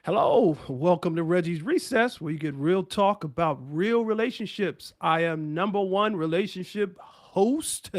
Hello, welcome to Reggie's Recess, where you get real talk about real relationships. I am number one relationship host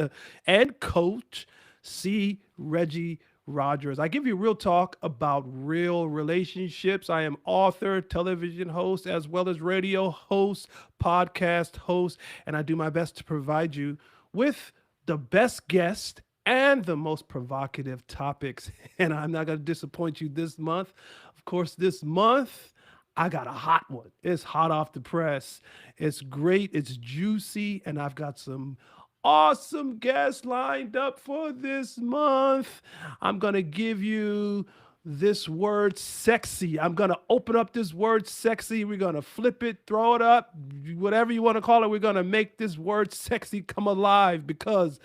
and coach, C. Reggie Rogers. I give you real talk about real relationships. I am author, television host, as well as radio host, podcast host, and I do my best to provide you with the best guest and the most provocative topics. And I'm not going to disappoint you this month. Of course, this month, I got a hot one. It's hot off the press. It's great. It's juicy. And I've got some awesome guests lined up for this month. I'm going to give you this word sexy. I'm going to open up this word sexy. We're going to flip it, throw it up, whatever you want to call it. We're going to make this word sexy come alive because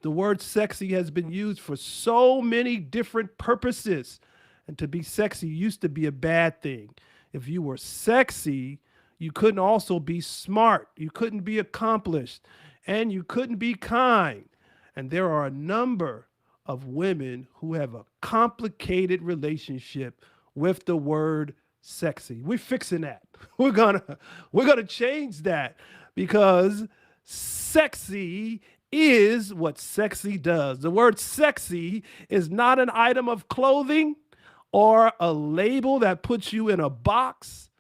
the word sexy has been used for so many different purposes. And to be sexy used to be a bad thing. If you were sexy, you couldn't also be smart. You couldn't be accomplished. And you couldn't be kind. And there are a number of women who have a complicated relationship with the word sexy. We're fixing that. We're gonna change that because sexy is what sexy does. The word sexy is not an item of clothing or a label that puts you in a box.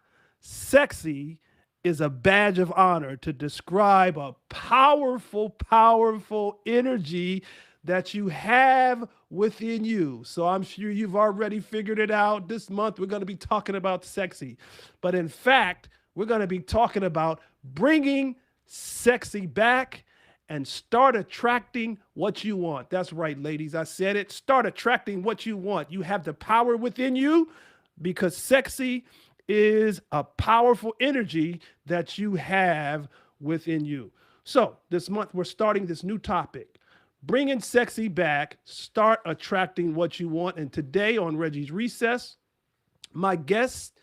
Sexy is a badge of honor to describe a powerful, powerful energy that you have within you. So I'm sure you've already figured it out. This month, we're going to be talking about sexy. But in fact, we're going to be talking about bringing sexy back and start attracting what you want. That's right, ladies. I said it. Start attracting what you want. You have the power within you because sexy is a powerful energy that you have within you. So this month, we're starting this new topic. Bringing sexy back, start attracting what you want. And today on Reggie's Recess, my guest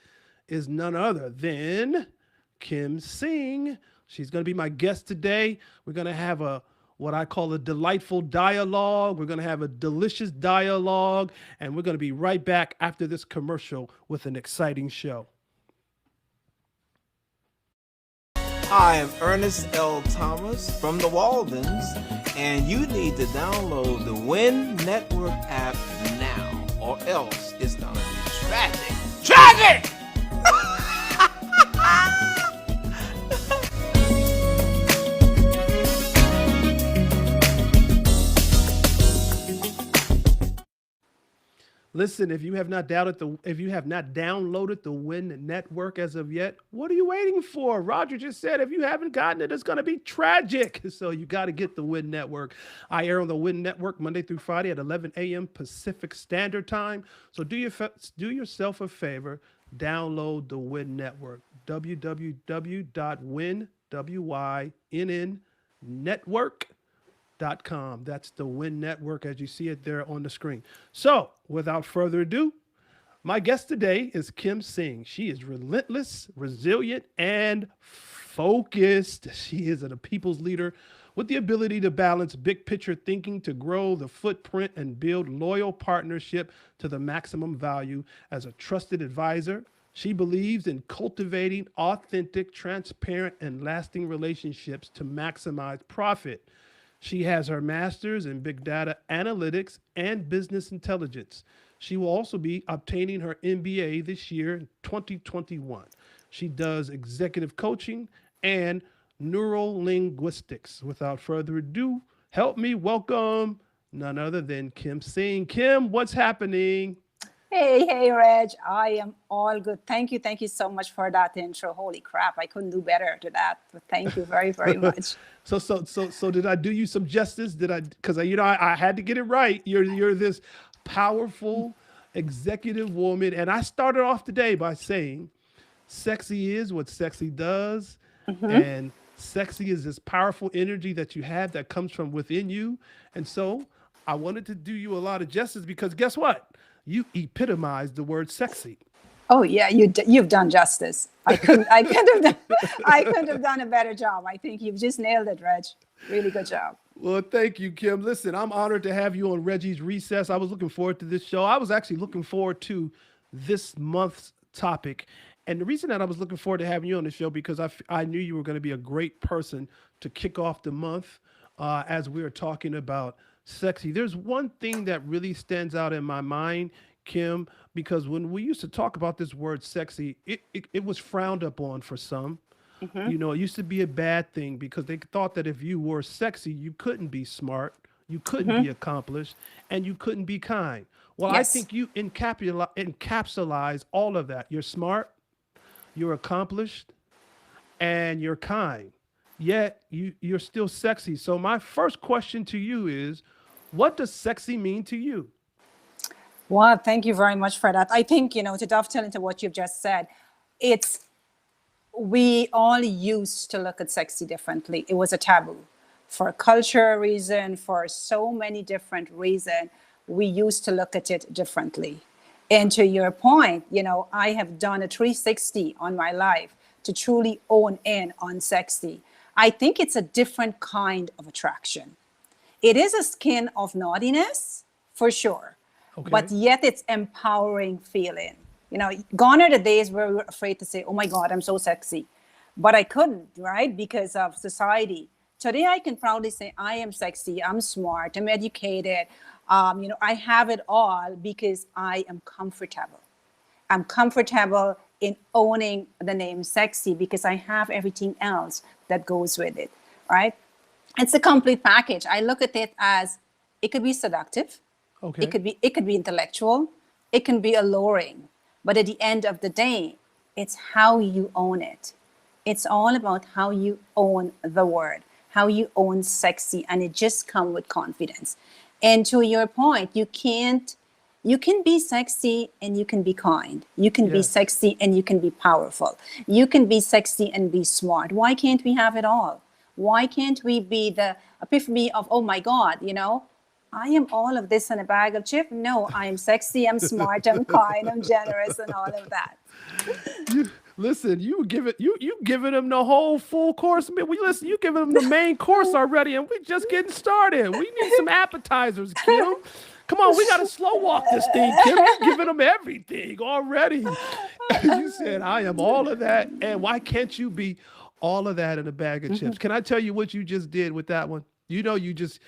is none other than Kim Singh. She's going to be my guest today. We're going to have what I call a delightful dialogue. We're going to have a delicious dialogue, and we're going to be right back after this commercial with an exciting show. I am Ernest L. Thomas from the Waldens, and you need to download the Win Network app now, or else it's going to be tragic. Tragic! Listen, if you have not downloaded the Win Network as of yet, what are you waiting for? Roger just said if you haven't gotten it, it's going to be tragic. So you got to get the Win Network. I air on the Win Network Monday through Friday at 11 a.m. Pacific Standard Time. So do yourself a favor, download the Win Network. www.winnetwork.com. That's the Win Network as you see it there on the screen. So without further ado, my guest today is Kim Singh. She is relentless, resilient, and focused. She is a people's leader with the ability to balance big picture thinking to grow the footprint and build loyal partnership to the maximum value. As a trusted advisor, she believes in cultivating authentic, transparent, and lasting relationships to maximize profit. She has her master's in big data analytics and business intelligence. She will also be obtaining her MBA this year, 2021. She does executive coaching and neurolinguistics. Without further ado, help me welcome none other than Kim Singh. Kim, what's happening? Hey, Reg. I am all good. Thank you so much for that intro. Holy crap, I couldn't do better to that. But thank you very, very much. So did I do you some justice? Because I had to get it right. You're this powerful executive woman, and I started off today by saying, sexy is what sexy does, and sexy is this powerful energy that you have that comes from within you. And so I wanted to do you a lot of justice because guess what? You epitomized the word sexy. Oh yeah, you've done justice. I couldn't have done a better job. I think you've just nailed it, Reg. Really good job. Well, thank you, Kim. Listen, I'm honored to have you on Reggie's Recess. I was looking forward to this show. I was actually looking forward to this month's topic. And the reason that I was looking forward to having you on the show because I knew you were going to be a great person to kick off the month as we were talking about sexy. There's one thing that really stands out in my mind, Kim, because when we used to talk about this word sexy, it was frowned upon for some. You know, it used to be a bad thing because they thought that if you were sexy, you couldn't be smart, you couldn't be accomplished, and you couldn't be kind. Well, I Yes. think you encapsulize all of that. You're smart, you're accomplished, and you're kind. Yet you're still sexy. So my first question to you is, what does sexy mean to you? Well, thank you very much for that. I think, to dovetail into what you've just said, it's we all used to look at sexy differently. It was a taboo for culture reason, for so many different reasons. We used to look at it differently. And to your point, I have done a 360 on my life to truly own in on sexy. I think it's a different kind of attraction. It is a skin of naughtiness, for sure, but Okay. yet it's empowering feeling. Gone are the days where we were afraid to say, "Oh my God, I'm so sexy," but I couldn't, right, because of society. Today, I can proudly say I am sexy, I'm smart, I'm educated. I have it all because I am comfortable. I'm comfortable in owning the name sexy because I have everything else that goes with it, right? It's a complete package. I look at it as it could be seductive, it Okay. could be it could be intellectual, it can be alluring, but at the end of the day, it's how you own it. It's all about how you own the word, how you own sexy, and it just comes with confidence. And to your point, you can be sexy and you can be kind. You can be Yes. sexy and you can be powerful. You can be sexy and be smart. Why can't we have it all? Why can't we be the epiphany of, oh my God, I am all of this in a bag of chips? No, I am sexy, I'm smart, I'm kind, I'm generous, and all of that. You listen. You giving them the whole full course. Man, we listen. You giving them the main course already, and we just getting started. We need some appetizers, Kim. Come on, we got to slow walk this thing, Kim. You giving them everything already. You said I am all of that, and why can't you be all of that in a bag of chips? Can I tell you what you just did with that one? You know you just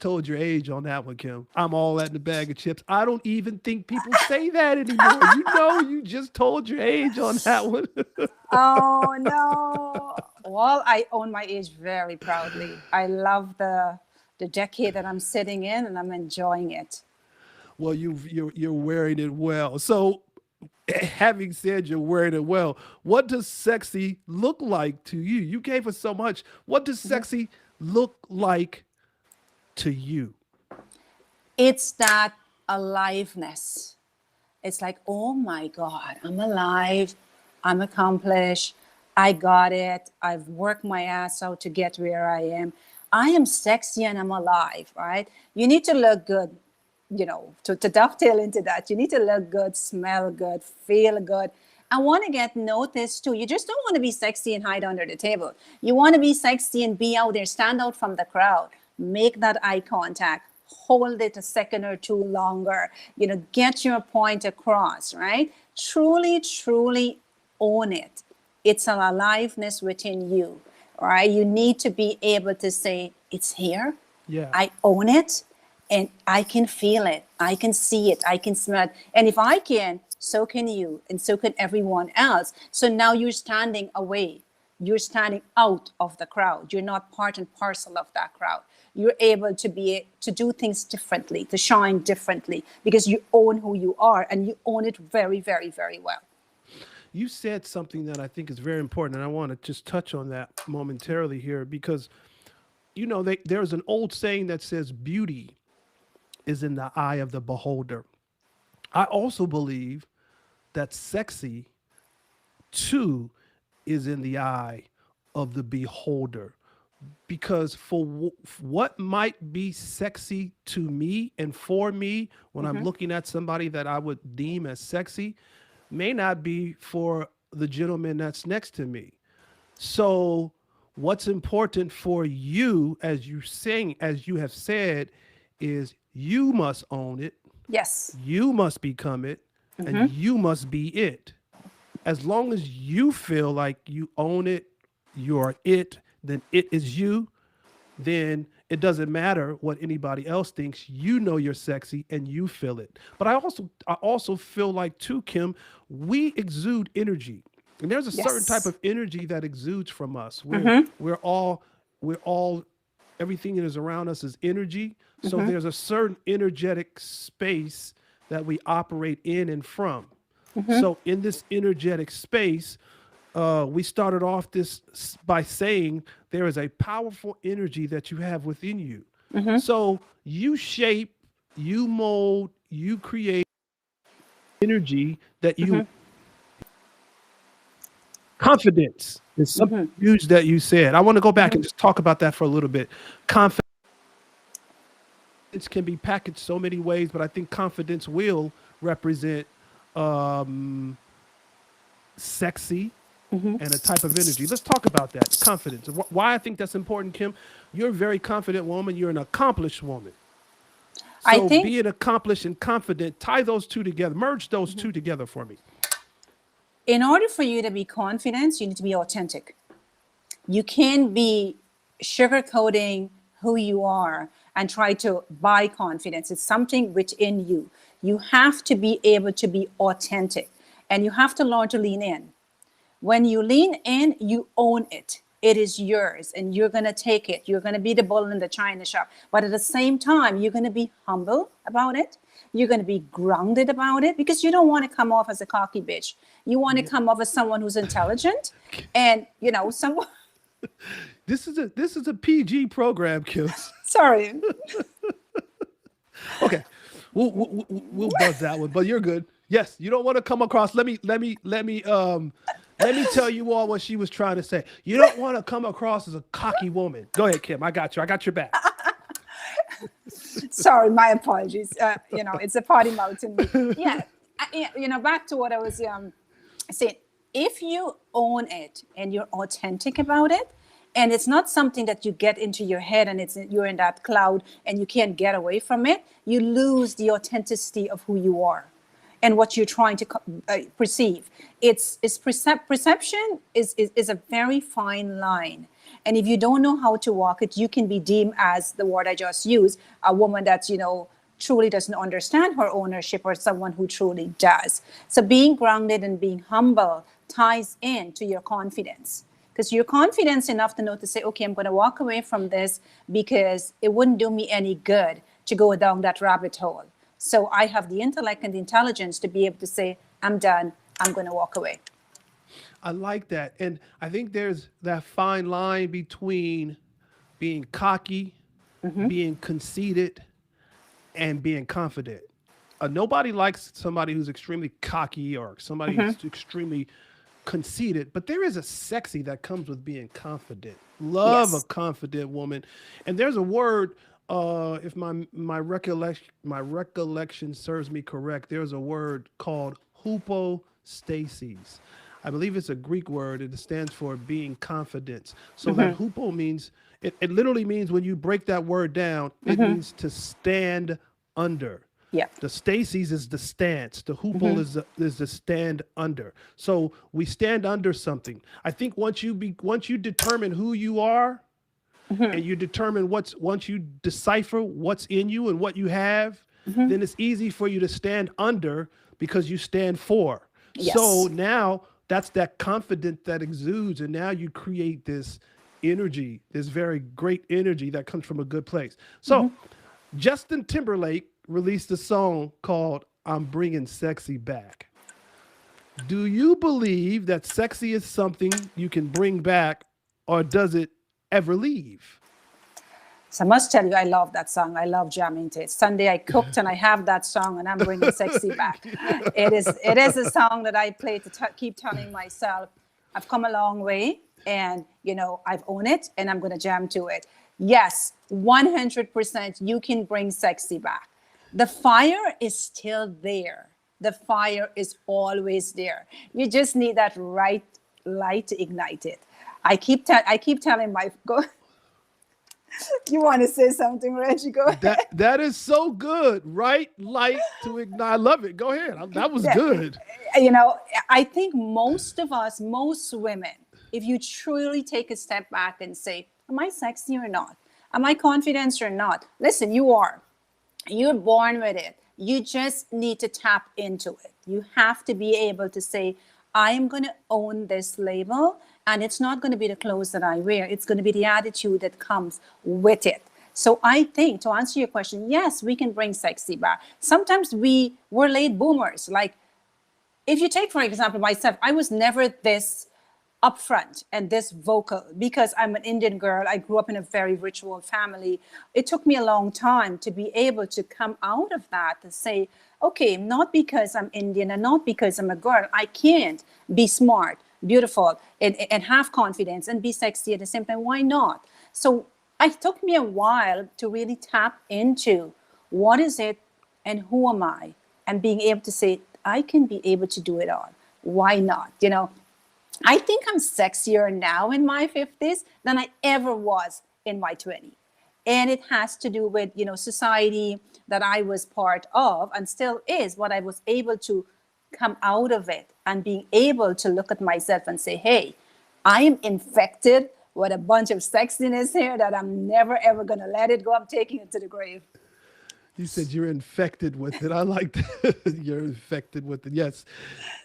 told your age on that one, Kim. I'm all that in a bag of chips. I don't even think people say that anymore. You just told your age on that one. Oh no. Well, I own my age very proudly. I love the decade that I'm sitting in and I'm enjoying it. Well, you're wearing it well. So, having said you're wearing it well, what does sexy look like to you? You gave us so much. What does sexy look like to you? It's that aliveness. It's like, oh my God, I'm alive, I'm accomplished, I got it, I've worked my ass out to get where I am. I am sexy and I'm alive, right? You need to look good, to dovetail into that. You need to look good, smell good, feel good. I want to get noticed too. You just don't want to be sexy and hide under the table. You want to be sexy and be out there, stand out from the crowd, make that eye contact, hold it a second or two longer, get your point across, right? Truly, truly own it. It's an aliveness within you, right? You need to be able to say, it's here. Yeah. I own it and I can feel it. I can see it. I can smell it. And if I can, so can you. And so can everyone else. So now you're standing away. You're standing out of the crowd. You're not part and parcel of that crowd. You're able to do things differently, to shine differently, because you own who you are and you own it very, very, very well. You said something that I think is very important, and I want to just touch on that momentarily here because there's an old saying that says beauty is in the eye of the beholder. I also believe that sexy too is in the eye of the beholder because what might be sexy to me and for me when I'm looking at somebody that I would deem as sexy may not be for the gentleman that's next to me. So What's important for you, as you have said, is you must own it, Yes. you must become it, and Mm-hmm. you must be it. As long as you feel like you own it, you're it, then it is you, then it doesn't matter what anybody else thinks. You know you're sexy and you feel it. But I also feel like too, Kim, we exude energy. And there's a certain type Yes. of energy that exudes from us. We're Mm-hmm. we're all we're all everything that is around us is energy. So Mm-hmm. there's a certain energetic space that we operate in and from. Mm-hmm. So in this energetic space, we started off by saying there is a powerful energy that you have within you. Mm-hmm. So you shape, you mold, you create energy that Mm-hmm. you confidence is something Mm-hmm. huge that you said. I want to go back Mm-hmm. and just talk about that for a little bit. Confidence can be packaged so many ways, but I think confidence will represent um, sexy Mm-hmm. and a type of energy. Let's talk about that confidence. Why I think that's important, Kim. You're a very confident woman. You're an accomplished woman. I So think being accomplished and confident, tie those two together, merge those two together for me. in order for you to be confident, you need to be authentic. You can't be sugarcoating who you are and try to buy confidence. It's something within you. You have to be able to be authentic and you have to learn to lean in. When you lean in, you own it. It is yours and you're going to take it. You're going to be the bull in the china shop. But at the same time, you're going to be humble about it. You're going to be grounded about it because you don't want to come off as a cocky bitch. You want to Yeah. come off as someone who's intelligent and, someone. This is a PG program, Kim. Sorry. Okay, we'll buzz that one, but you're good. Yes, you don't want to come across. Let me tell you all what she was trying to say. You don't want to come across as a cocky woman. Go ahead, Kim. I got you. I got your back. Sorry, my apologies. It's a potty mouth in me. Yeah. Back to what I was saying. If you own it and you're authentic about it, and it's not something that you get into your head and you're in that cloud and you can't get away from it, you lose the authenticity of who you are and what you're trying to perceive. Perception is a very fine line. And if you don't know how to walk it, you can be deemed as the word I just used, a woman that's, truly doesn't understand her ownership or someone who truly does. So being grounded and being humble ties in to your confidence because you're confident enough to know to say, okay, I'm going to walk away from this because it wouldn't do me any good to go down that rabbit hole. So I have the intellect and the intelligence to be able to say, I'm done. I'm going to walk away. I like that, and I think there's that fine line between being cocky, being conceited, and being confident. Nobody likes somebody who's extremely cocky or somebody who's extremely conceited, but there is a sexy that comes with being confident. Love a Yes. confident woman, and there's a word. If my recollection serves me correct, there's a word called hypostasis. I believe it's a Greek word. It stands for being confident. So that hupo means it literally means when you break that word down, it means to stand under. Yep. The stasis is the stance. The hoople is the stand under. So we stand under something. I think once you determine who you are, and you determine once you decipher what's in you and what you have, then it's easy for you to stand under because you stand for. So Yes. now that's that confidence that exudes, and now you create this energy, this very great energy that comes from a good place. So Justin Timberlake released a song called I'm Bringing Sexy Back. Do you believe that sexy is something you can bring back, or does it ever leave? So I must tell you, I love that song. I love jamming to it. Sunday I cooked and I have that song and I'm bringing sexy back. It is a song that I play to keep telling myself, I've come a long way and, I've owned it and I'm going to jam to it. Yes, 100% you can bring sexy back. The fire is still there. The fire is always there. You just need that right light to ignite it. I keep telling my go. You want to say something, Reggie? Go ahead. That is so good. Right light to ignite. I love it. Go ahead. That was Yeah. good. You know, I think most of us, most women, if you truly take a step back and say, am I sexy or not? Am I confident or not? Listen, you are. You're born with it. You just need to tap into it. You have to be able to say, I am going to own this label, and it's not going to be the clothes that I wear. It's going to be the attitude that comes with it. So I think, to answer your question, yes, we can bring sexy back. Sometimes we're late boomers. Like, if you take, for example, myself, I was never this upfront and this vocal because I'm an Indian girl. I grew up in a very ritual family. It took me a long time to be able to come out of that to say, okay, not because I'm Indian and not because I'm a girl, I can't be smart, beautiful, and have confidence and be sexy at the same time. Why not? So it took me a while to really tap into what is it and who am I, and being able to say, I can be able to do it all. Why not? You know, I think I'm sexier now in my 50s than I ever was in my 20s. And it has to do with, you know, society that I was part of and still is, but I was able to come out of it and being able to look at myself and say, hey, I am infected with a bunch of sexiness here that I'm never ever going to let it go. I'm taking it to the grave. You said you're infected with it. I like that. You're infected with it. Yes.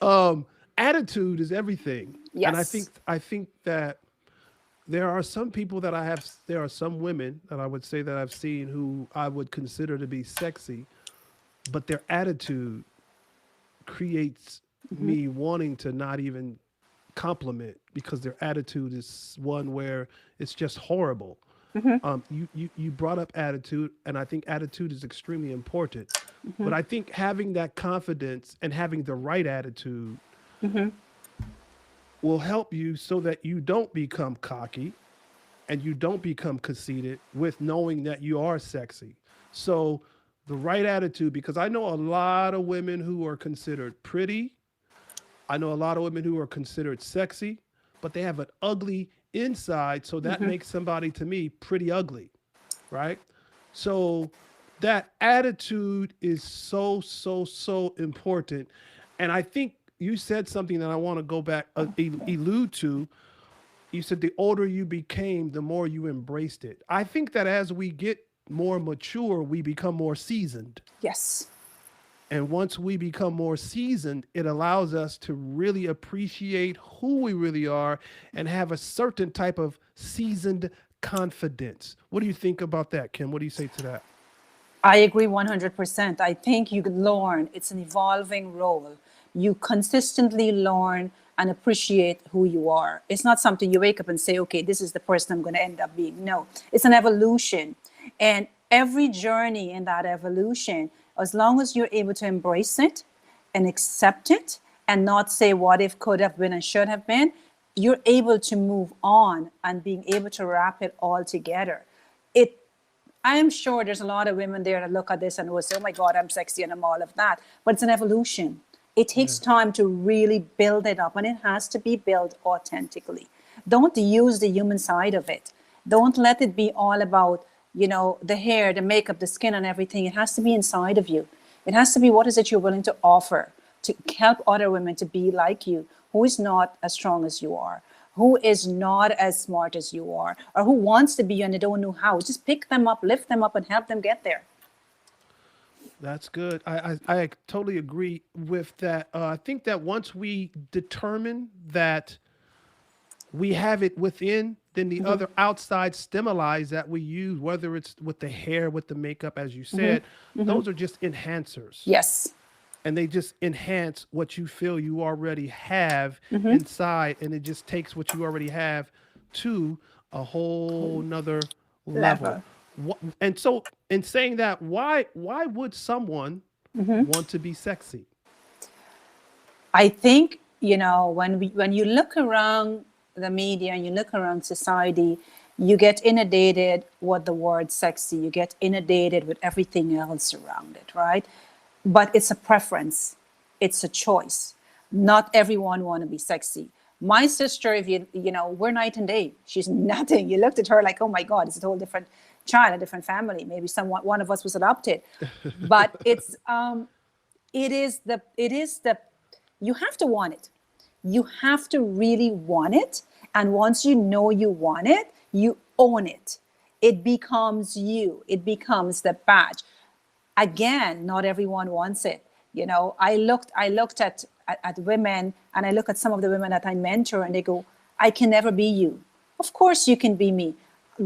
Um, Attitude is everything. And Yes. I think that there are some people that there are some women that I would say that I've seen who I would consider to be sexy, but their attitude creates me wanting to not even compliment because their attitude is one where it's just horrible. You brought up attitude, and I think attitude is extremely important. But I think having that confidence and having the right attitude will help you so that you don't become cocky and you don't become conceited with knowing that you are sexy. So the right attitude, because I know a lot of women who are considered pretty, I know a lot of women who are considered sexy, but they have an ugly inside. So that makes somebody to me pretty ugly, right? So that attitude is so, so, so important. And I think you said something that I want to go back, allude to. You said the older you became, the more you embraced it. I think that as we get more mature, we become more seasoned. Yes. And once we become more seasoned, it allows us to really appreciate who we really are and have a certain type of seasoned confidence. What do you think about that, Kim? What do you say to that? I agree 100%. I think you could learn, it's an evolving role. You consistently learn and appreciate who you are. It's not something you wake up and say, okay, this is the person I'm going to end up being. No, it's an evolution. And every journey in that evolution, as long as you're able to embrace it and accept it and not say what if, could have been, and should have been, you're able to move on and being able to wrap it all together. It I am sure there's a lot of women there that look at this and will say, oh my God, I'm sexy and I'm all of that. But it's an evolution. It Yeah. takes time to really build it up, and it has to be built authentically. Don't use the human side of it. Don't let it be all about, you know, the hair, the makeup, the skin and everything. It has to be inside of you. It has to be what is it you're willing to offer to help other women to be like you, who is not as strong as you are, who is not as smart as you are, or who wants to be you and they don't know how. Just pick them up, lift them up, and help them get there. That's good. I totally agree with that. I think that once we determine that we have it within, then the other outside stimuli that we use, whether it's with the hair, with the makeup, as you said, those are just enhancers. Yes. And they just enhance what you feel you already have inside. And it just takes what you already have to a whole nother level. Level. And so, in saying that, why would someone want to be sexy? I think, you know, when you look around the media and you look around society, you get inundated with the word sexy. You get inundated with everything else around it, right? But it's a preference. It's a choice. Not everyone want to be sexy. My sister, if we're night and day. She's nothing. You looked at her like, oh my God, it's a whole different child, a different family. Maybe one of us was adopted, but it is the you have to want it. You have to really want it. And once you know you want it, you own it. It becomes you. It becomes the badge. Again, not everyone wants it. I looked at women, and I look at some of the women that I mentor, and they go, I can never be you. Of course you can be me.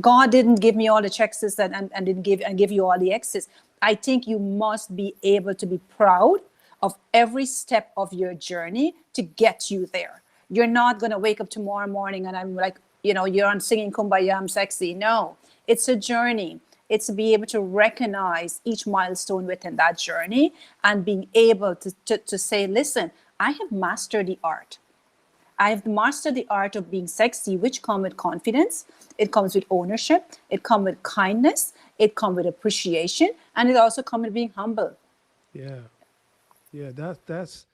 God didn't give me all the X's and didn't give you all the X's. I think you must be able to be proud of every step of your journey to get you there. You're not going to wake up tomorrow morning and I'm like, you're on singing Kumbaya, I'm sexy. No, it's a journey. It's to be able to recognize each milestone within that journey and being able to say, listen, I have mastered the art. I have mastered the art of being sexy, which comes with confidence. It comes with ownership. It comes with kindness. It comes with appreciation. And it also comes with being humble. Yeah. Yeah, that's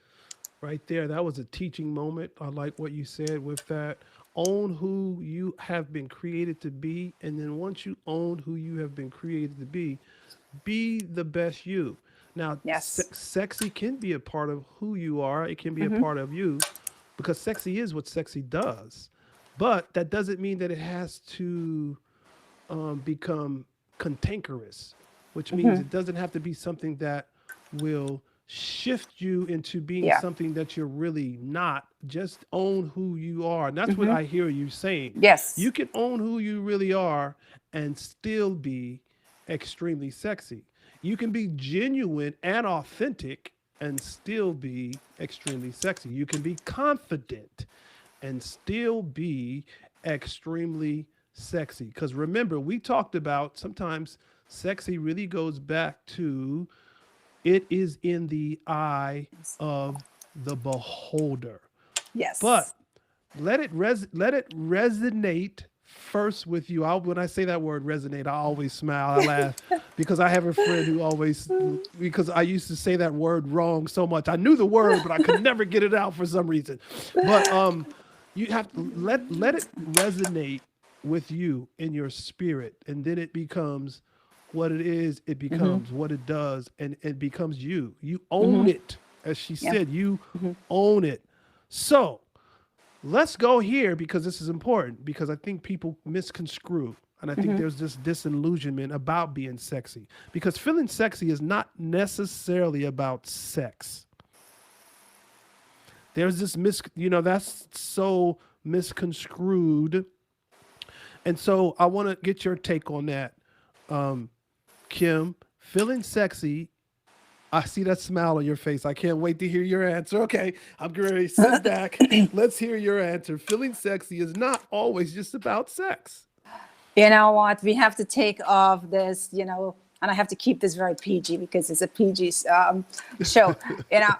right there. That was a teaching moment. I like what you said with that. Own who you have been created to be. And then once you own who you have been created to be the best you. Now, Yes. sexy can be a part of who you are, it can be a Mm-hmm. part of you because sexy is what sexy does. But that doesn't mean that it has to become cantankerous, which means Mm-hmm. it doesn't have to be something that will shift you into being Yeah. something that you're really not. Just own who you are. And that's what Mm-hmm. I hear you saying. You Yes. can own who you really are and still be extremely sexy. You can be genuine and authentic and still be extremely sexy. You can be confident and still be extremely sexy. Because remember, we talked about sometimes sexy really goes back to it is in the eye of the beholder. But Yes. let it resonate first with you. When I say that word resonate, I always smile, I laugh because I have a friend who always because I used to say that word wrong so much. I knew the word, but I could never get it out for some reason. But you have to let it resonate with you in your spirit, and then it becomes what it is. It Mm-hmm. becomes what it does, and it becomes you. You own Mm-hmm. it, as she Yeah. said. You own it. So let's go here because this is important because I think people misconstrue. And I think Mm-hmm. there's this disillusionment about being sexy because feeling sexy is not necessarily about sex. There's this that's so misconstrued. And so I want to get your take on that. Um, Kim, feeling sexy. I see that smile on your face. I can't wait to hear your answer. Okay, I'm ready. Sit back. Let's hear your answer. Feeling sexy is not always just about sex. You know what? We have to take off this, and I have to keep this very PG because it's a PG show. You know,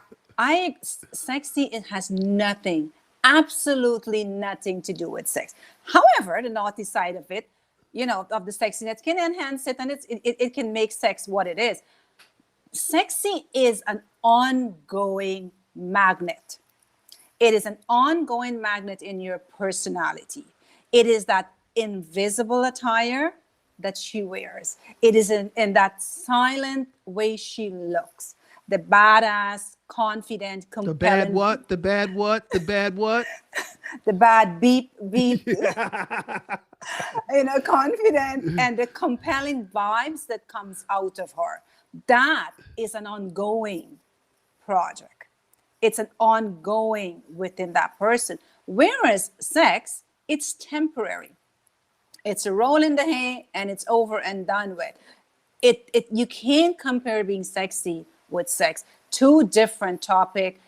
sexy, it has nothing, absolutely nothing to do with sex. However, the naughty side of it, of the sexiness can enhance it, and it can make sex what it is. Sexy is an ongoing magnet. It is an ongoing magnet in your personality. It is that invisible attire that she wears. It is in that silent way she looks. The badass, confident, The bad compelling, what? The bad what? The bad what? the bad beep, beep, Yeah. confident, and the compelling vibes that comes out of her. That is an ongoing project. It's an ongoing within that person. Whereas sex, it's temporary. It's a roll in the hay and it's over and done with. It you can't compare being sexy with sex. Two different topic,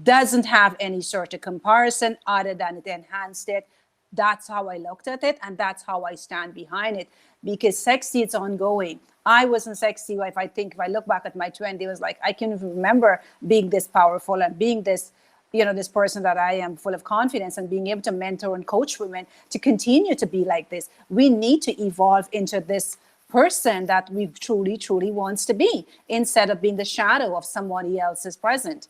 doesn't have any sort of comparison other than it enhanced it. That's how I looked at it, and that's how I stand behind it. Because sexy, it's ongoing. I wasn't sexy. If I look back at my 20s, it was like I can remember being this powerful and being this, this person that I am, full of confidence, and being able to mentor and coach women to continue to be like this. We need to evolve into this person that we truly, truly wants to be, instead of being the shadow of somebody else's present.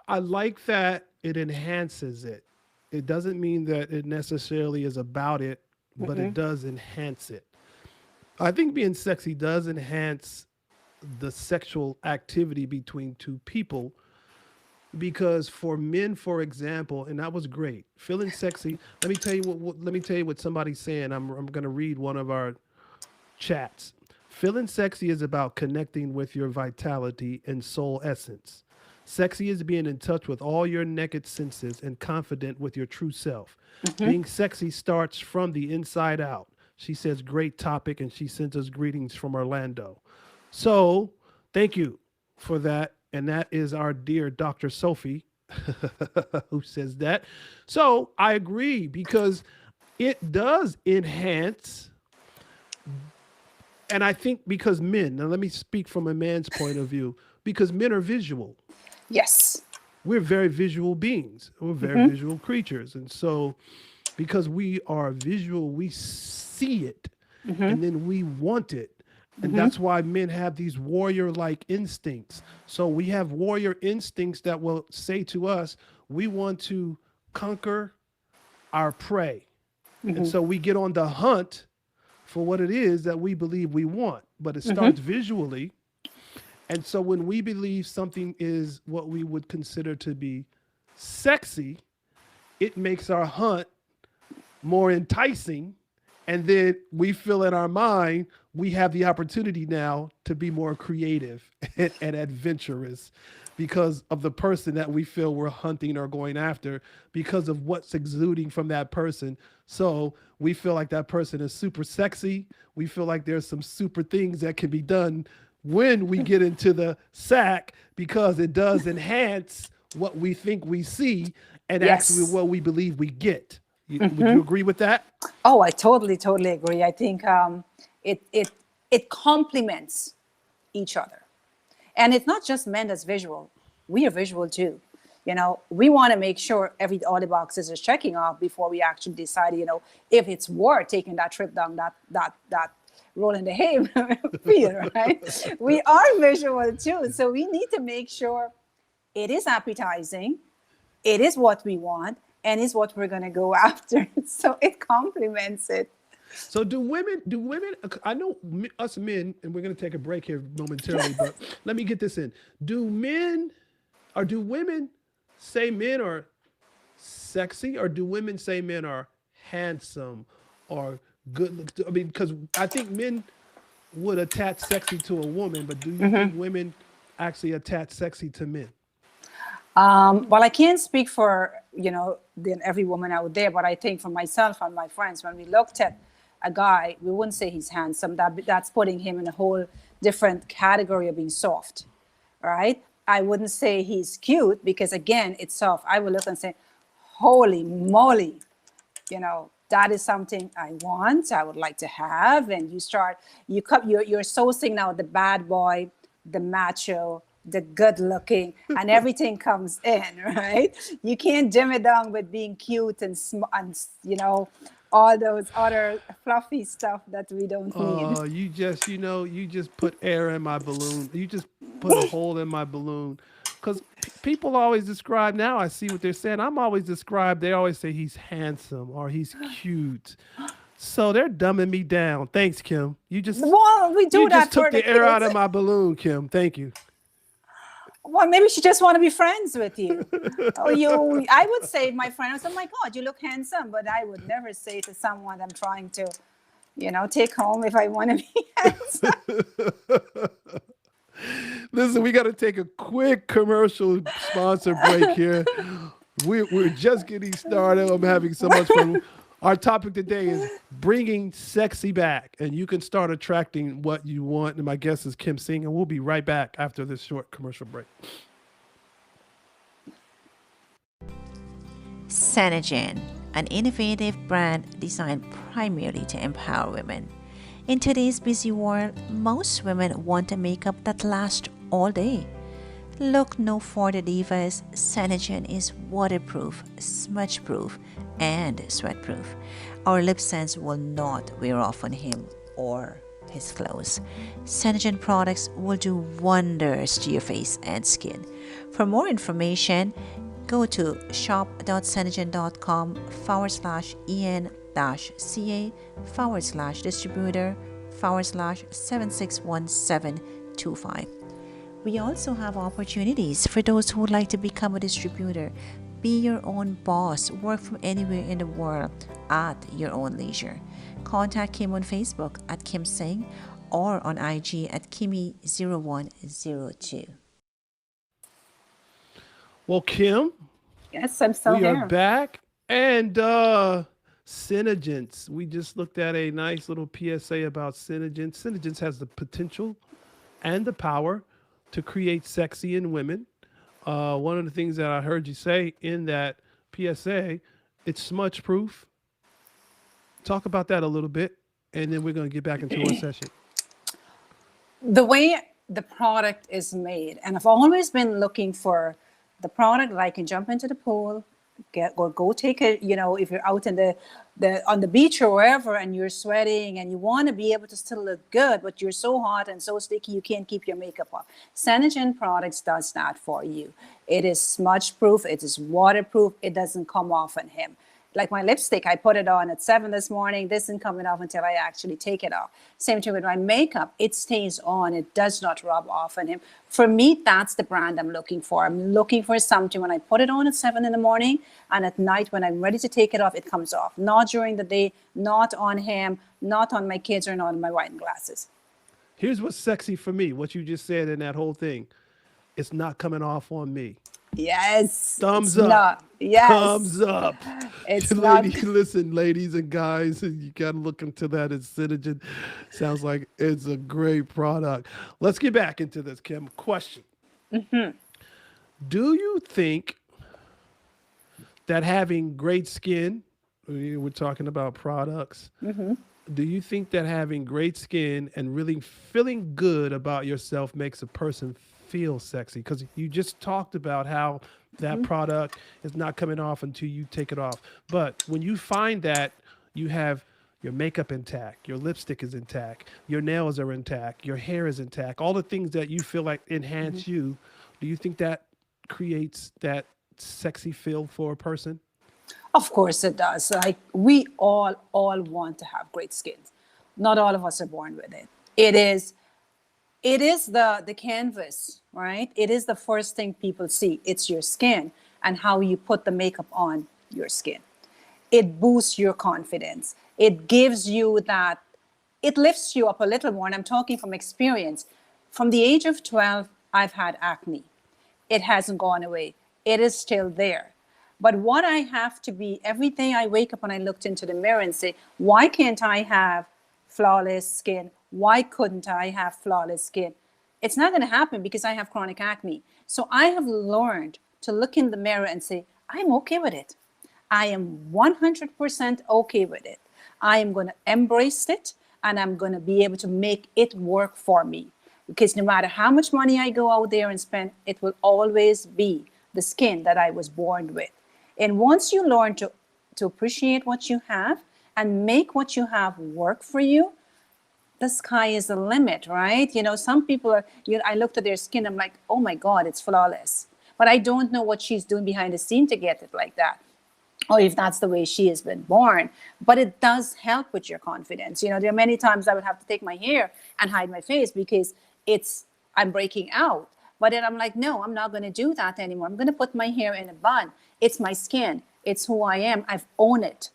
I like that it enhances it. It doesn't mean that it necessarily is about it, but it does enhance it. I think being sexy does enhance the sexual activity between two people because for men, for example, and that was great, feeling sexy. Let me tell you let me tell you what somebody's saying. I'm going to read one of our chats. Feeling sexy is about connecting with your vitality and soul essence. Sexy is being in touch with all your naked senses and confident with your true self. Being sexy starts from the inside out. She says, great topic, and she sends us greetings from Orlando. So, thank you for that. And that is our dear Dr. Sophie who says that. So, I agree because it does enhance. And I think because men, now let me speak from a man's point of view, because men are visual. Yes. We're very visual beings. We're very visual creatures. And so because we are visual, we see it and then we want it. And that's why men have these warrior like instincts. So we have warrior instincts that will say to us, we want to conquer our prey. And so we get on the hunt for what it is that we believe we want. But it starts visually. And so when we believe something is what we would consider to be sexy, it makes our hunt more enticing. And then we feel in our mind, we have the opportunity now to be more creative and adventurous because of the person that we feel we're hunting or going after, because of what's exuding from that person. So we feel like that person is super sexy. We feel like there's some super things that can be done when we get into the sack because it does enhance what we think we see and actually what we believe we get. Would you agree with that? Oh, I totally agree. I think it complements each other. And it's not just men that's visual. We are visual too. You know, we want to make sure all the boxes is checking off before we actually decide, you know, if it's worth taking that trip down that roll in the hay field, right? We are visual too. So we need to make sure it is appetizing, it is what we want, and is what we're going to go after. So it complements it. So do women, I know us men, and we're going to take a break here momentarily, but let me get this in. Do women say men are sexy, or do women say men are handsome or good? I mean, because I think men would attach sexy to a woman, but do you think women actually attach sexy to men? Well, I can't speak for, you know, every woman out there, but I think for myself and my friends, when we looked at a guy, we wouldn't say he's handsome. That's putting him in a whole different category of being soft, right? I wouldn't say he's cute because, again, it's soft. I would look and say, holy moly, you know, that is something I want, I would like to have. And you're sourcing now the bad boy, the macho, the good looking, and everything comes in, right? You can't dim it down with being cute and you know, all those other fluffy stuff that we don't need. Oh, you just put air in my balloon. You just put a hole in my balloon. Because people always describe, now I see what they're saying. They always say he's handsome or he's cute. So they're dumbing me down. Thanks, Kim. We do you that just took for the air out of my balloon, Kim. Thank you. Well, maybe she just want to be friends with you. I would say, my friend, I said, oh my God, you look handsome. But I would never say to someone I'm trying to, you know, take home if I want to be handsome. Listen, we got to take a quick commercial sponsor break here. We're just getting started. I'm having so much fun. Our topic today is bringing sexy back, and you can start attracting what you want. And my guest is Kim Singh, and we'll be right back after this short commercial break. Sanagen, an innovative brand designed primarily to empower women. In today's busy world, most women want a makeup that lasts all day. Look no further, divas. Sanagen is waterproof, smudge-proof, and sweat-proof. Our lip sense will not wear off on him or his clothes. Sanagen products will do wonders to your face and skin. For more information, go to shop.synergen.com/en-ca/distributor/761725. We also have opportunities for those who would like to become a distributor. Be your own boss, work from anywhere in the world at your own leisure. Contact Kim on Facebook at Kim Singh or on IG at Kimmy0102. Well, Kim, Yes, I'm still we are here. back. And Synergence. We just looked at a nice little PSA about Synergence. Synergence has the potential and the power to create sexy in women. One of the things that I heard you say in that PSA, it's smudge proof. Talk about that a little bit, and then we're going to get back into our session. The way the product is made, and I've always been looking for the product that I can jump into the pool, get or go take it. If you're out in the on the beach or wherever, and you're sweating and you want to be able to still look good, but you're so hot and so sticky you can't keep your makeup off. Sanogen Products does that for you. It is smudge proof. It is waterproof. It doesn't come off on him. Like my lipstick, I put it on at 7 this morning. This isn't coming off until I actually take it off. Same thing with my makeup. It stays on. It does not rub off on him. For me, that's the brand I'm looking for. I'm looking for something when I put it on at 7 in the morning, and at night when I'm ready to take it off, it comes off. Not during the day, not on him, not on my kids, or not on my wine glasses. Here's what's sexy for me, what you just said in that whole thing. It's not coming off on me. Yes, it's Thumbs up. not. Yes, Thumbs up. it's not. Lady, listen, ladies and guys, you got to look into that. It's Synergen. Sounds like it's a great product. Let's get back into this, Kim. Question. Do you think that having great skin, we're talking about products, do you think that having great skin and really feeling good about yourself makes a person feel sexy? Because you just talked about how that product is not coming off until you take it off. But when you find that you have your makeup intact, your lipstick is intact, your nails are intact, your hair is intact, all the things that you feel like enhance you, do you think that creates that sexy feel for a person? Of course it does. Like we all want to have great skin. Not all of us are born with it. It is the canvas, right? It is the first thing people see. It's your skin and how you put the makeup on your skin. It boosts your confidence. It gives you that, it lifts you up a little more. And I'm talking from experience. From the age of 12, I've had acne. It hasn't gone away. It is still there. But what I have to be, every day I wake up and I looked into the mirror and say, why can't I have flawless skin? Why couldn't I have flawless skin? It's not going to happen because I have chronic acne. So I have learned to look in the mirror and say, I'm okay with it. I am 100% okay with it. I am going to embrace it, and I'm going to be able to make it work for me. Because no matter how much money I go out there and spend, it will always be the skin that I was born with. And once you learn to appreciate what you have and make what you have work for you, the sky is the limit, right? Some people are, I looked at their skin, I'm like, oh my God, it's flawless. But I don't know what she's doing behind the scene to get it like that, or if that's the way she has been born. But it does help with your confidence. There are many times I would have to take my hair and hide my face because I'm breaking out. But then I'm like, no, I'm not going to do that anymore. I'm going to put my hair in a bun. It's my skin. It's who I am. I've owned it.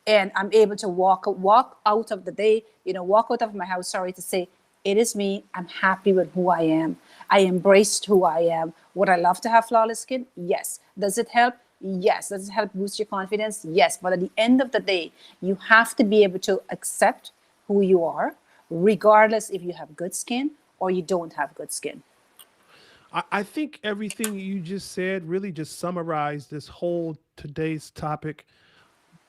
And I'm able to walk out of the day, walk out of my house, sorry, to say, it is me. I'm happy with who I am. I embraced who I am. Would I love to have flawless skin? Yes. Does it help? Yes. Does it help boost your confidence? Yes. But at the end of the day, you have to be able to accept who you are, regardless if you have good skin or you don't have good skin. I think everything you just said really just summarized this whole today's topic.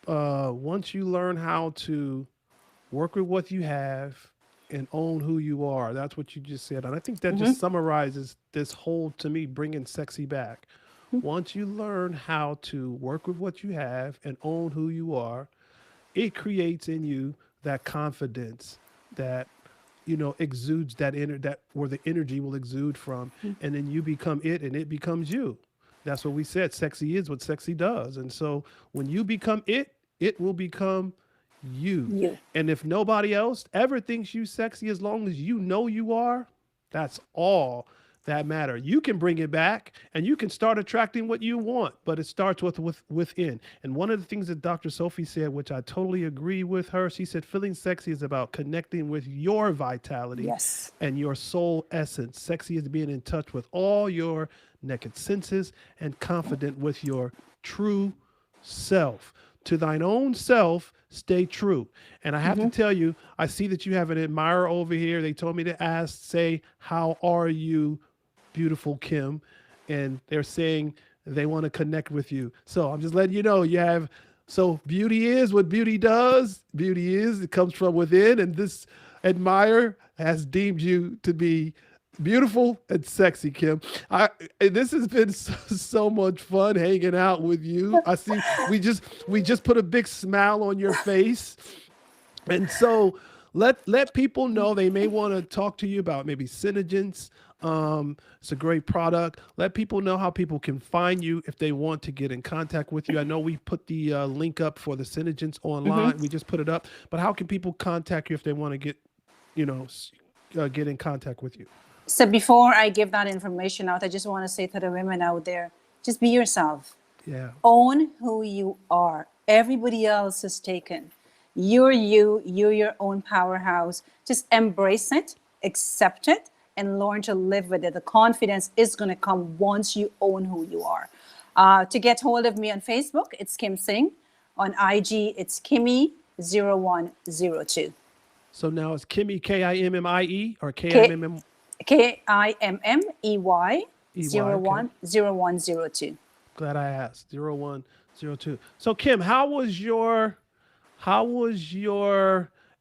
Once you learn how to work with what you have and own who you are, that's what you just said. And I think that just summarizes this whole, to me, bringing sexy back. Once you learn how to work with what you have and own who you are, it creates in you that confidence that exudes that inner, that where the energy will exude from, and then you become it and it becomes you. That's what we said. Sexy is what sexy does. And so when you become it, it will become you. You. And if nobody else ever thinks you sexy, as long as you know you are, that's all that matter. You can bring it back and you can start attracting what you want, but it starts with within. And one of the things that Dr. Sophie said, which I totally agree with her, she said feeling sexy is about connecting with your vitality Yes. and your soul essence. Sexy is being in touch with all your naked senses and confident with your true self. To thine own self, stay true. And I have to tell you, I see that you have an admirer over here. They told me to ask, say, how are you, beautiful Kim? And they're saying they want to connect with you. So I'm just letting you know you have. So beauty is what beauty does. Beauty is, it comes from within. And this admirer has deemed you to be beautiful and sexy, Kim. This has been so much fun hanging out with you. I see we just put a big smile on your face. And so let people know they may want to talk to you about maybe Synergence. It's a great product. Let people know how people can find you if they want to get in contact with you. I know we put the link up for the Synergence online. We just put it up. But how can people contact you if they want to get, get in contact with you? So before I give that information out, I just want to say to the women out there, just be yourself. Yeah. Own who you are. Everybody else is taken. You're you. You're your own powerhouse. Just embrace it, accept it, and learn to live with it. The confidence is going to come once you own who you are. To get hold of me on Facebook, it's Kim Singh. On IG, it's Kimmy0102. So now it's Kimmy, Kimmie, or Kimm? Kimmey Okay. 010102. Glad I asked. 0102. So Kim, how was your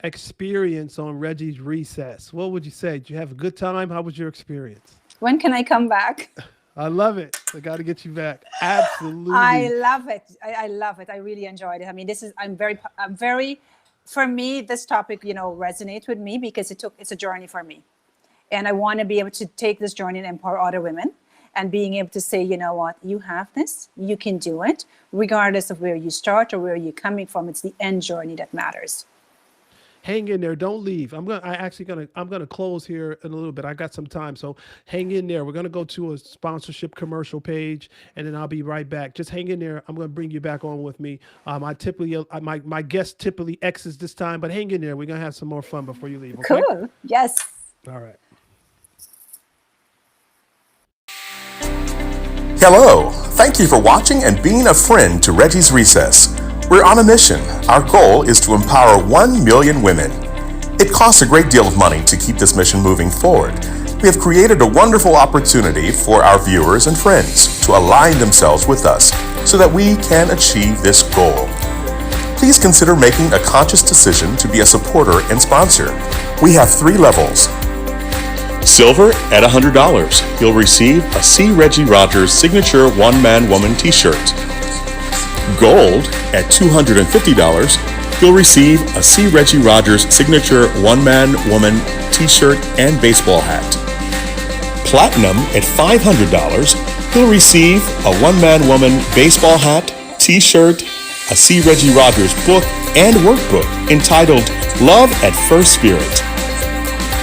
experience on Reggie's Recess? What would you say? Did you have a good time? How was your experience? When can I come back? I love it. I got to get you back. I Absolutely. love it. I love it. I really enjoyed it. I mean, for me, this topic, resonates with me because it's a journey for me. And I want to be able to take this journey and empower other women and being able to say, you know what, you have this, you can do it, regardless of where you start or where you're coming from. It's the end journey that matters. Hang in there. Don't leave. I'm gonna close here in a little bit. I got some time, so hang in there. We're gonna go to a sponsorship commercial page, and then I'll be right back. Just hang in there. I'm gonna bring you back on with me. My guest typically X's this time, but hang in there. We're gonna have some more fun before you leave. Okay. Cool. Yes. All right. Hello. Thank you for watching and being a friend to Reggie's Recess. We're on a mission. Our goal is to empower 1 million women. It costs a great deal of money to keep this mission moving forward. We have created a wonderful opportunity for our viewers and friends to align themselves with us so that we can achieve this goal. Please consider making a conscious decision to be a supporter and sponsor. We have 3 levels. Silver at $100. You'll receive a C. Regi Rogers signature one-man woman t-shirt. Gold at $250. You'll receive a C. Regi Rogers signature one-man woman t-shirt and baseball hat. Platinum at $500. You'll receive a one-man woman baseball hat, t-shirt, a C. Regi Rogers book and workbook entitled Love at First Spirit.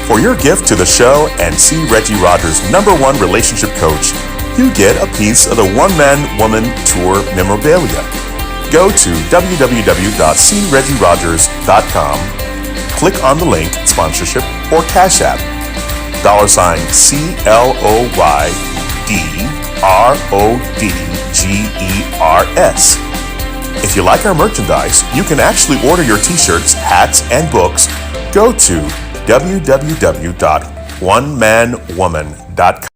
For your gift to the show and C. Regi Rogers' #1 relationship coach, you get a piece of the One Man Woman Tour memorabilia. Go to www.cregirogers.com, click on the link Sponsorship or Cash App, $CLOYDRODGERS. If you like our merchandise, you can actually order your t-shirts, hats, and books. Go to www.onemanwoman.com.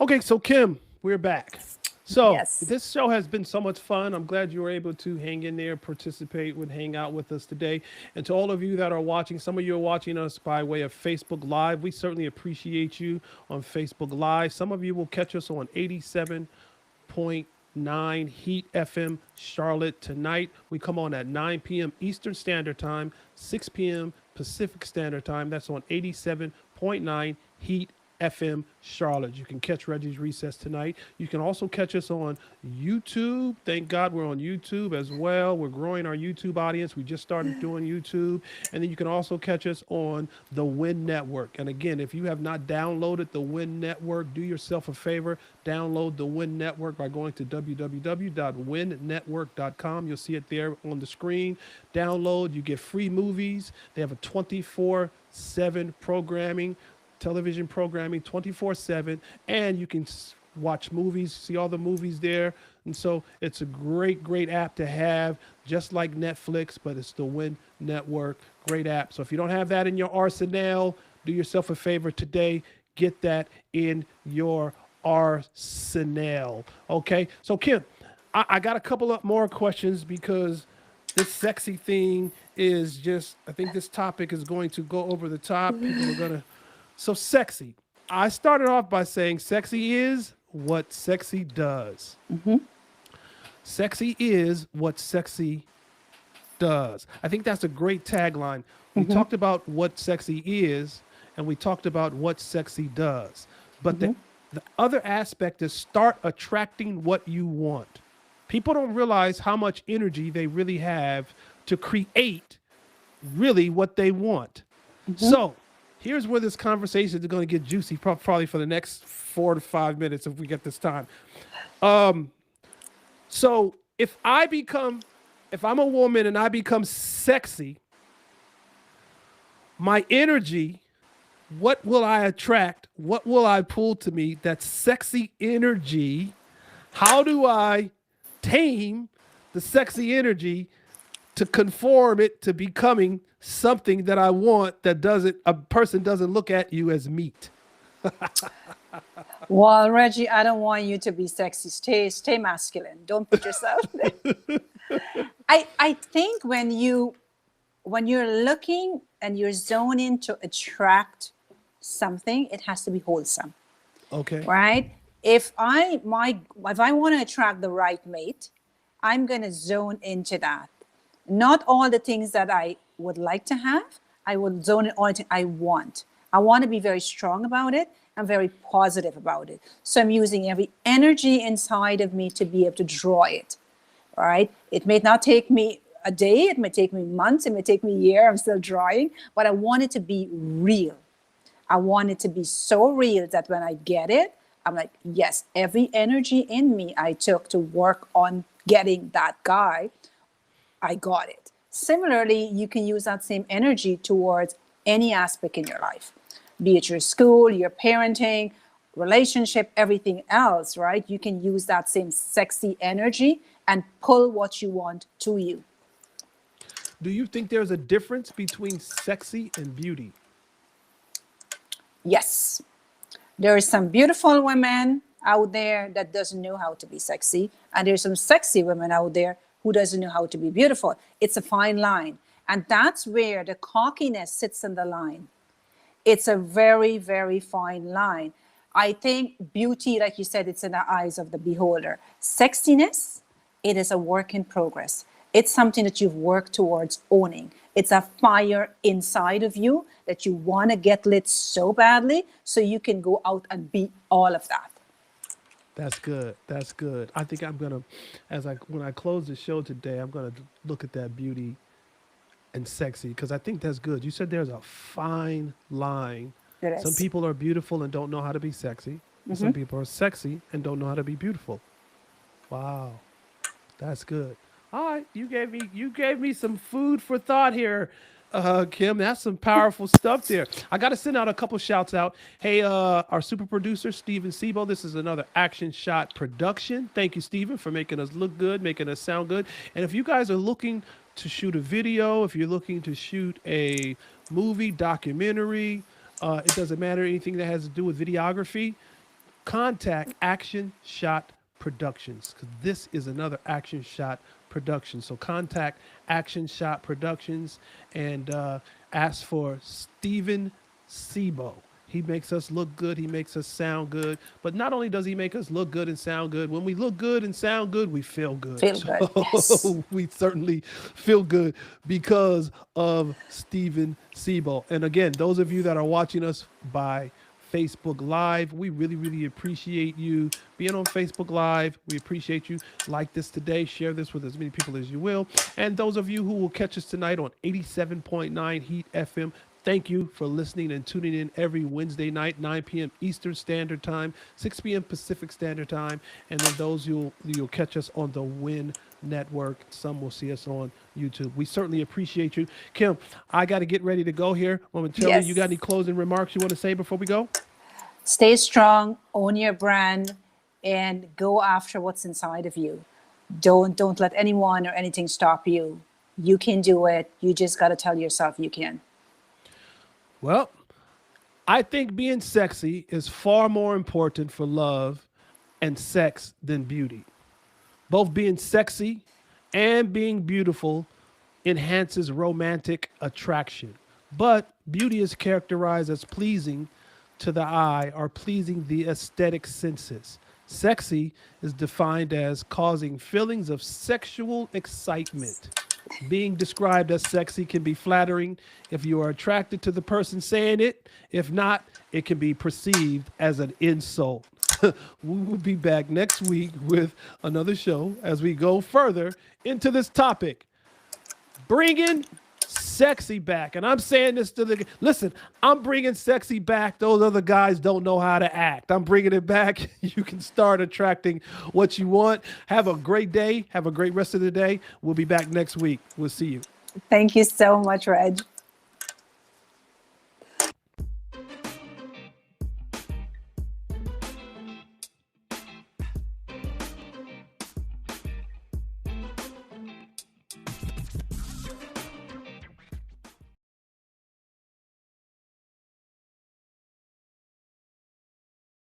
Okay, so Kim, we're back. So Yes. this show has been so much fun. I'm glad you were able to hang in there, participate, hang out with us today. And to all of you that are watching, some of you are watching us by way of Facebook Live. We certainly appreciate you on Facebook Live. Some of you will catch us on 87.9 Heat FM Charlotte tonight. We come on at 9 p.m. Eastern Standard Time, 6 p.m. Pacific Standard Time. That's on 87.9 Heat FM Charlotte. You can catch Reggie's Recess tonight. You can also catch us on YouTube. Thank God we're on YouTube as well. We're growing our YouTube audience. We just started doing YouTube. And then you can also catch us on the Win Network. And again, if you have not downloaded the Win Network, do yourself a favor. Download the Win Network by going to www.winnetwork.com. You'll see it there on the screen. Download. You get free movies. They have a 24/7 programming, television programming 24/7, and you can watch movies, see all the movies there. And so it's a great app to have, just like Netflix, but it's the Win Network. Great app. So if you don't have that in your arsenal, do yourself a favor today, get that in your arsenal. Okay, so Kim, I got a couple of more questions because this sexy thing is just, I think this topic is going to go over the top. People are gonna, so sexy. I started off by saying sexy is what sexy does. Sexy is what sexy does. I think that's a great tagline. We talked about what sexy is, and we talked about what sexy does. But the other aspect is start attracting what you want. People don't realize how much energy they really have to create really what they want. So here's where this conversation is going to get juicy, probably for the next 4 to 5 minutes if we get this time. So if I'm a woman and I become sexy, my energy, what will I attract? What will I pull to me? That sexy energy. How do I tame the sexy energy to conform it to becoming something that I want that a person doesn't look at you as meat? Well, Reggie, I don't want you to be sexy. Stay masculine. Don't put yourself there. I think when you're looking and you're zoning to attract something, it has to be wholesome. Okay. Right? If I want to attract the right mate, I'm going to zone into that. Not all the things that I would like to have, I will zone it on to I want. I want to be very strong about it. I'm very positive about it. So I'm using every energy inside of me to be able to draw it. All right. It may not take me a day. It may take me months. It may take me a year. I'm still drawing, but I want it to be real. I want it to be so real that when I get it, I'm like, yes, every energy in me I took to work on getting that guy, I got it. Similarly, you can use that same energy towards any aspect in your life, be it your school, your parenting, relationship, everything else, right? You can use that same sexy energy and pull what you want to you. Do you think there's a difference between sexy and beauty? Yes. There are some beautiful women out there that doesn't know how to be sexy, and there's some sexy women out there who doesn't know how to be beautiful. It's a fine line, and that's where the cockiness sits in the line. It's a very, very fine line. I think beauty, like you said, it's in the eyes of the beholder. Sexiness, it is a work in progress. It's something that you've worked towards owning. It's a fire inside of you that you want to get lit so badly so you can go out and be all of that. That's good. That's good. I think I'm gonna, when I close the show today, I'm gonna look at that beauty and sexy because I think that's good. You said there's a fine line. It Some is. people are beautiful and don't know how to be sexy. And some people are sexy and don't know how to be beautiful. Wow, that's good. All right, you gave me some food for thought here, Kim. That's some powerful stuff there. I got to send out a couple shouts out. Hey, our super producer Steven Sebo. This is another Action Shot production. Thank you, Steven, for making us look good, making us sound good. And if you guys are looking to shoot a video, if you're looking to shoot a movie, documentary, it doesn't matter anything that has to do with videography, contact Action Shot Productions because this is another Action Shot production. So contact Action Shot Productions and ask for Steven Sebo. He makes us look good. He makes us sound good. But not only does he make us look good and sound good, when we look good and sound good, we feel good. Feel good, yes. We certainly feel good because of Steven Sebo. And again, those of you that are watching us by Facebook Live. We really, really appreciate you being on Facebook Live. We appreciate you. Like this today. Share this with as many people as you will. And those of you who will catch us tonight on 87.9 Heat FM, thank you for listening and tuning in every Wednesday night, 9 p.m. Eastern Standard Time, 6 p.m. Pacific Standard Time. And then those you'll catch us on the Win Network. Some will see us on YouTube. We certainly appreciate you. Kim, I got to get ready to go here momentarily. Yes. You got any closing remarks you want to say before we go? Stay strong, own your brand, and go after what's inside of you. Don't let anyone or anything stop you. You can do it. You just got to tell yourself you can. Well, I think being sexy is far more important for love and sex than beauty. Both being sexy and being beautiful enhances romantic attraction. But beauty is characterized as pleasing to the eye or pleasing the aesthetic senses. Sexy is defined as causing feelings of sexual excitement. Being described as sexy can be flattering if you are attracted to the person saying it. If not, it can be perceived as an insult. We will be back next week with another show as we go further into this topic. Bringing sexy back. And I'm saying this to listen, I'm bringing sexy back. Those other guys don't know how to act. I'm bringing it back. You can start attracting what you want. Have a great day. Have a great rest of the day. We'll be back next week. We'll see you. Thank you so much, Reg.